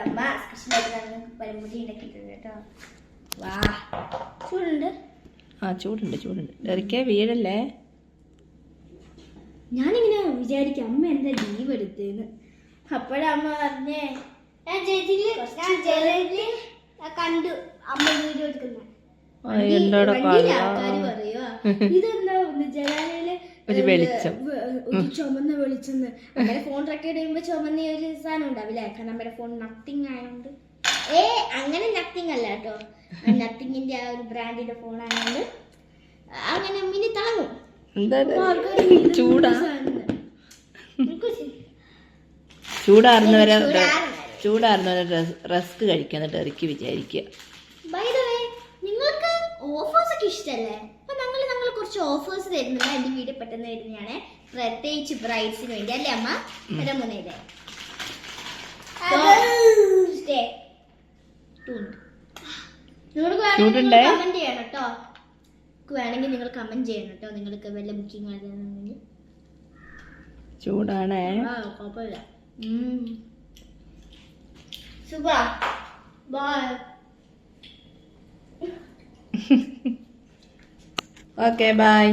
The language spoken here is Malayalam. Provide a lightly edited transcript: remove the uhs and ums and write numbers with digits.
അമ്മ സ്പെഷ്യലായിട്ട് പഴംപൊരി ഉണ്ടാക്കിയിട്ടുണ്ട് കേട്ടോ. വാ ചൂടുണ്ട്. ചൂടുണ്ട് ഇറക്കിയ വീടല്ലേ. ഞാനിങ്ങനെ വിചാരിക്കും അമ്മ എന്താ ലീവ് എടുത്തേന്ന്. അപ്പോഴമ്മ പറഞ്ഞേ ഞാൻ കണ്ടു അമ്മ വീഡിയോ എടുക്കുന്ന ആൾക്കാര് പറയുക ഇതെന്താ ജനാലയില് ഒരു ചുമന്ന വെളിച്ചെന്ന്. നമ്മുടെ ഫോൺ റെക്കോർഡ് ചെയ്യുമ്പോ ചുമന്ന ഒരു സാധനം ഉണ്ടാവില്ലേ, കാരണം നമ്മുടെ ഫോൺ നത്തിങ് ആയതുകൊണ്ട്. അങ്ങനെ നത്തിങ് അല്ല കേട്ടോ, നത്തിങ്ങിന്റെ ആ ഒരു ബ്രാൻഡിന്റെ ഫോൺ ആയതുകൊണ്ട് അങ്ങനെ മിനി താങ്ങും. ചൂടാറുന്നവരെ റസ്ക് കഴിക്കാൻ ഇറക്കി വിചാരിക്കുക. നിങ്ങൾക്ക് ഓഫേഴ്സ് ഒക്കെ ഇഷ്ടല്ലേ? അപ്പൊ ഞങ്ങൾ കുറച്ച് ഓഫേഴ്സ് തരുന്നുണ്ട്. എന്റെ വീഡിയോ പെട്ടെന്ന് വരുന്നതാണ്, പ്രത്യേകിച്ച് ബ്രൈഡ്സിന് വേണ്ടി അല്ലേ അമ്മ? മുന്നേലെ കമന്റ് ചെയ്യണം കേട്ടോ. വേണമെങ്കിൽ നിങ്ങൾ കമന്റ് ചെയ്യണം കേട്ടോ. നിങ്ങൾക്ക് വല്ല ബുക്കിംഗ് ആണെന്നുണ്ടെങ്കിൽ. ചൂടാണേ, കുഴപ്പമില്ല. സൂപ്പർ. ബൈ. Okay, bye.